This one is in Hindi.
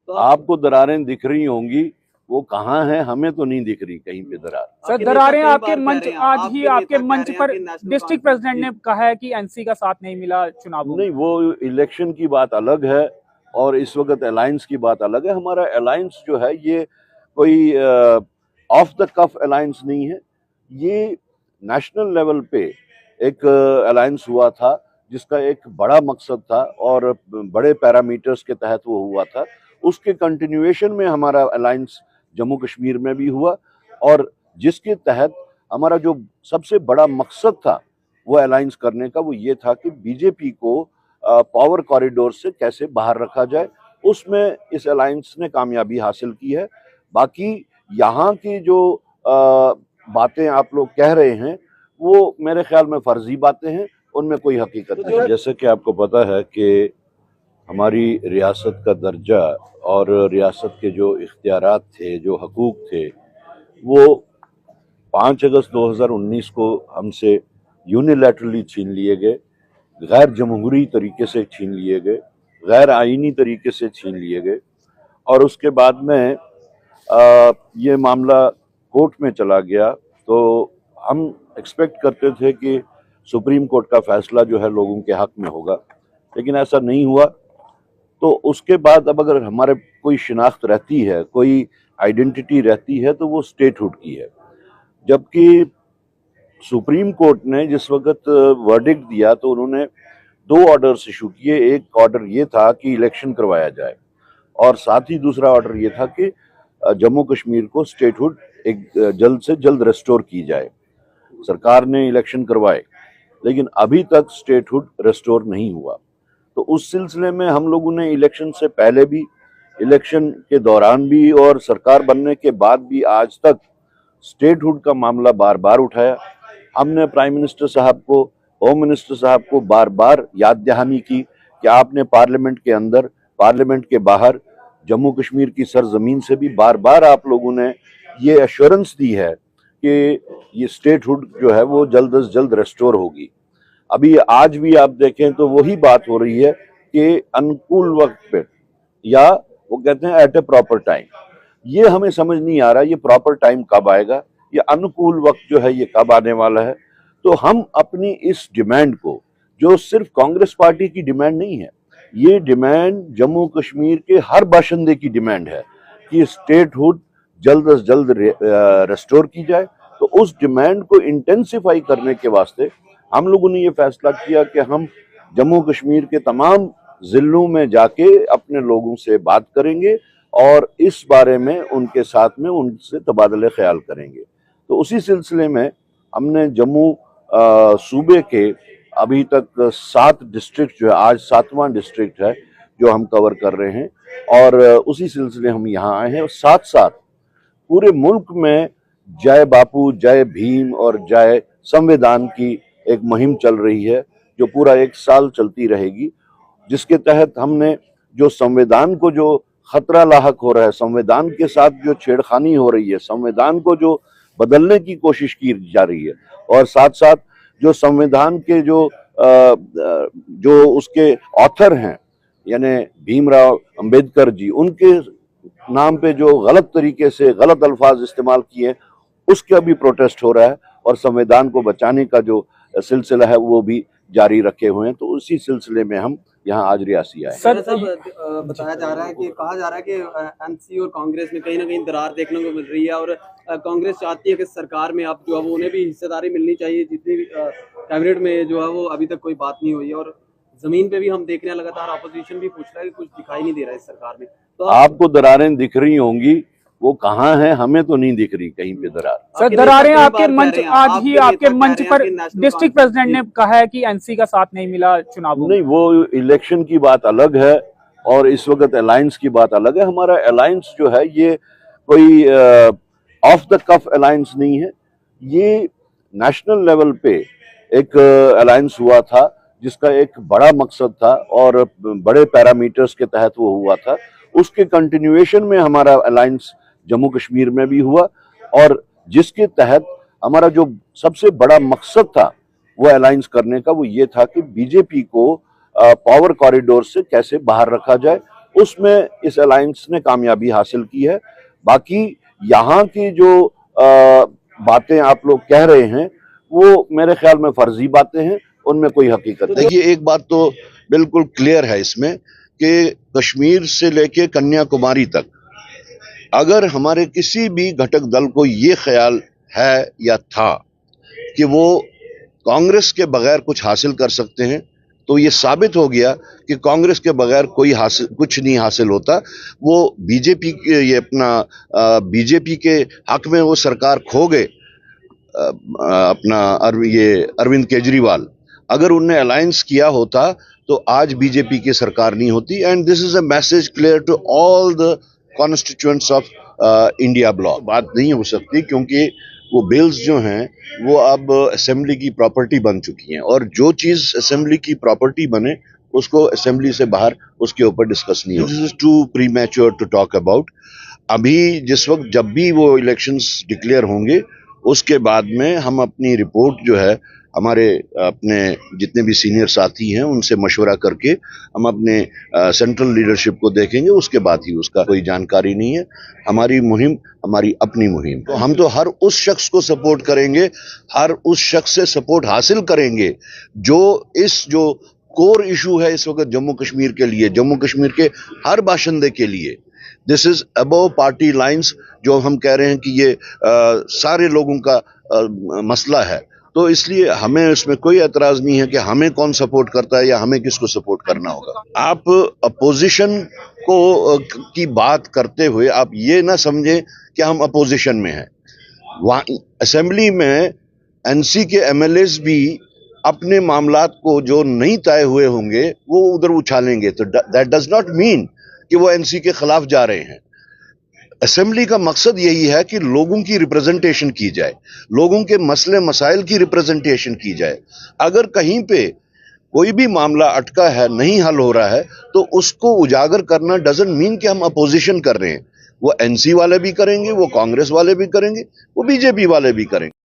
तो आपको दरारें दिख रही होंगी, वो कहाँ है हमें तो नहीं दिख रही कहीं पे दरार। सर दरारें आपके मंच, आज ही आपके मंच पर डिस्ट्रिक्ट प्रेसिडेंट ने कहा है कि एनसी का साथ नहीं मिला चुनावों में। नहीं, वो इलेक्शन की बात अलग है और इस वक्त अलायंस की बात अलग है। हमारा अलायंस जो है ये कोई ऑफ द कफ अलायंस नहीं है, ये नेशनल लेवल पे एक अलायंस हुआ था जिसका एक बड़ा मकसद था और बड़े पैरामीटर्स के तहत वो हुआ था। उसके कंटिन्यूएशन में हमारा अलायंस जम्मू कश्मीर में भी हुआ और जिसके तहत हमारा जो सबसे बड़ा मकसद था वो अलायंस करने का, वो ये था कि बीजेपी को पावर कॉरिडोर से कैसे बाहर रखा जाए। उसमें इस अलायंस ने कामयाबी हासिल की है। बाकी यहाँ की जो बातें आप लोग कह रहे हैं वो मेरे ख्याल में फर्जी बातें हैं, उनमें कोई हकीकत नहीं। जैसे कि आपको पता है कि हमारी रियासत का दर्जा और रियासत के जो इख्तियारात थे, जो हकूक थे, वो 5 अगस्त 2019 को हमसे यूनिलैटरली छीन लिए गए, गैर जमहूरी तरीके से छीन लिए गए, गैर आईनी तरीके से छीन लिए गए। और उसके बाद में ये मामला कोर्ट में चला गया तो हम एक्सपेक्ट करते थे कि सुप्रीम कोर्ट का फैसला जो है लोगों के हक में होगा, लेकिन ऐसा नहीं हुआ। तो उसके बाद अब अगर हमारे कोई शिनाख्त रहती है, कोई आइडेंटिटी रहती है, तो वो स्टेटहुड की है। जबकि सुप्रीम कोर्ट ने जिस वक्त वर्डिक्ट दिया तो उन्होंने 2 ऑर्डर्स इशू किए। एक ऑर्डर ये था कि इलेक्शन करवाया जाए और साथ ही दूसरा ऑर्डर ये था कि जम्मू कश्मीर को स्टेटहुड एक जल्द से जल्द रेस्टोर की जाए। सरकार ने इलेक्शन करवाए लेकिन अभी तक स्टेटहुड रेस्टोर नहीं हुआ। तो उस सिलसिले में हम लोगों ने इलेक्शन से पहले भी, इलेक्शन के दौरान भी और सरकार बनने के बाद भी आज तक स्टेटहुड का मामला बार बार उठाया। हमने प्राइम मिनिस्टर साहब को, होम मिनिस्टर साहब को बार बार याद दहानी की कि आपने पार्लियामेंट के अंदर, पार्लियामेंट के बाहर, जम्मू कश्मीर की सरजमीन से भी बार बार आप लोगों ने ये एश्योरेंस दी है कि ये स्टेटहुड जो है वो जल्द से जल्द रेस्टोर होगी। अभी आज भी आप देखें तो वही बात हो रही है कि अनुकूल वक्त पे, या वो कहते हैं एट ए प्रॉपर टाइम। ये हमें समझ नहीं आ रहा ये प्रॉपर टाइम कब आएगा, ये अनुकूल वक्त जो है ये कब आने वाला है। तो हम अपनी इस डिमांड को, जो सिर्फ कांग्रेस पार्टी की डिमांड नहीं है, ये डिमांड जम्मू कश्मीर के हर बाशिंदे की डिमांड है कि स्टेटहुड जल्द से जल्द रेस्टोर की जाए। तो उस डिमांड को इंटेंसिफाई करने के वास्ते हम लोगों ने ये फैसला किया कि हम जम्मू कश्मीर के तमाम जिलों में जाके अपने लोगों से बात करेंगे और इस बारे में उनके साथ में उनसे तबादले ख्याल करेंगे। तो उसी सिलसिले में हमने जम्मू सूबे के अभी तक 7 डिस्ट्रिक्ट जो है, आज 7वां डिस्ट्रिक्ट है जो हम कवर कर रहे हैं, और उसी सिलसिले हम यहाँ आए हैं। और साथ साथ पूरे मुल्क में जय बापू, जय भीम और जय संविधान की एक मुहिम चल रही है जो पूरा 1 साल चलती रहेगी, जिसके तहत हमने जो संविधान को जो खतरा लाहक हो रहा है, संविधान के साथ जो छेड़खानी हो रही है, संविधान को जो बदलने की कोशिश की जा रही है, और साथ साथ जो संविधान के जो उसके ऑथर हैं यानी भीमराव अंबेडकर जी, उनके नाम पे जो गलत तरीके से गलत अल्फाज इस्तेमाल किए, उसका भी प्रोटेस्ट हो रहा है और संविधान को बचाने का जो सिलसिला है वो भी जारी रखे हुए हैं। तो उसी सिलसिले में हम यहाँ आज रियासी आए। सर बताया जा रहा है कि, कहा जा रहा है कि एनसी और कांग्रेस में कहीं ना कहीं दरार देखने को मिल रही है और कांग्रेस चाहती है कि सरकार में अब जो है वो उन्हें भी हिस्सेदारी मिलनी चाहिए, जितनी भी कैबिनेट में जो है वो अभी तक कोई बात नहीं हुई है। और जमीन पे भी हम देख रहे हैं लगातार अपोजिशन भी पूछ रहा है कि कुछ दिखाई नहीं दे रहा है इस सरकार में। तो आपको दरारें दिख रही होंगी, वो कहाँ है हमें तो नहीं दिख रही कहीं पे दरार। सर दरारें आपके मंच, आज ही आपके मंच पर डिस्ट्रिक्ट प्रेसिडेंट ने कहा है कि एनसी का साथ नहीं मिला चुनावों में। नहीं, वो इलेक्शन की बात अलग है और इस वक्त अलायंस की बात अलग है। हमारा अलायंस जो है ये कोई ऑफ द कफ अलायंस नहीं है, ये नेशनल लेवल पे एक अलायंस हुआ था जिसका एक बड़ा मकसद था और बड़े पैरामीटर्स के तहत वो हुआ था। उसके कंटिन्यूएशन में हमारा अलायंस जम्मू कश्मीर में भी हुआ और जिसके तहत हमारा जो सबसे बड़ा मकसद था वो अलायंस करने का, वो ये था कि बीजेपी को पावर कॉरिडोर से कैसे बाहर रखा जाए। उसमें इस अलायंस ने कामयाबी हासिल की है। बाकी यहाँ की जो बातें आप लोग कह रहे हैं वो मेरे ख्याल में फर्जी बातें हैं, उनमें कोई हकीकत नहीं। देखिए, एक बात तो बिल्कुल क्लियर है इसमें कि कश्मीर से लेके कन्याकुमारी तक अगर हमारे किसी भी घटक दल को ये ख्याल है या था कि वो कांग्रेस के बगैर कुछ हासिल कर सकते हैं, तो ये साबित हो गया कि कांग्रेस के बगैर कुछ नहीं हासिल होता। वो बीजेपी के ये बीजेपी के हक में वो सरकार खो गए, अपना अरविंद केजरीवाल। अगर उनने अलायंस किया होता तो आज बीजेपी की सरकार नहीं होती। And this is a message clear to all the constituents of India bloc. बात नहीं हो सकती क्योंकि वो बिल्स जो हैं वो अब असेंबली की प्रॉपर्टी बन चुकी हैं, और जो चीज असेंबली की प्रॉपर्टी बने उसको असेंबली से बाहर उसके ऊपर डिस्कस नहीं हो। This is too premature to talk about. अभी जिस वक्त जब भी वो इलेक्शंस डिक्लेयर होंगे उसके बाद में हम अपनी रिपोर्ट जो है हमारे अपने जितने भी सीनियर साथी हैं उनसे मशवरा करके हम अपने सेंट्रल लीडरशिप को देखेंगे, उसके बाद ही उसका कोई जानकारी नहीं है। हमारी मुहिम हमारी अपनी मुहिम, तो हम तो हर उस शख्स को सपोर्ट करेंगे, हर उस शख्स से सपोर्ट हासिल करेंगे जो कोर इशू है इस वक्त जम्मू कश्मीर के लिए, जम्मू कश्मीर के हर बाशिंदे के लिए। This is above party lines. जो हम कह रहे हैं कि ये सारे लोगों का मसला है, तो इसलिए हमें इसमें कोई एतराज नहीं है कि हमें कौन सपोर्ट करता है या हमें किसको सपोर्ट करना होगा। आप अपोजिशन की बात करते हुए आप ये ना समझें कि हम अपोजिशन में हैं। वहाँ असेंबली में एनसी के एमएलएस भी अपने मामलात को जो नहीं तय हुए होंगे वो उधर उछालेंगे, तो दैट डज नॉट मीन कि वो एनसी के खिलाफ जा रहे हैं। असेंबली का मकसद यही है कि लोगों की रिप्रेजेंटेशन की जाए, लोगों के मसले मसाइल की रिप्रेजेंटेशन की जाए। अगर कहीं पे कोई भी मामला अटका है, नहीं हल हो रहा है, तो उसको उजागर करना डजंट मीन कि हम अपोजिशन कर रहे हैं। वो एनसी वाले भी करेंगे, वो कांग्रेस वाले भी करेंगे, वो बीजेपी वाले भी करेंगे।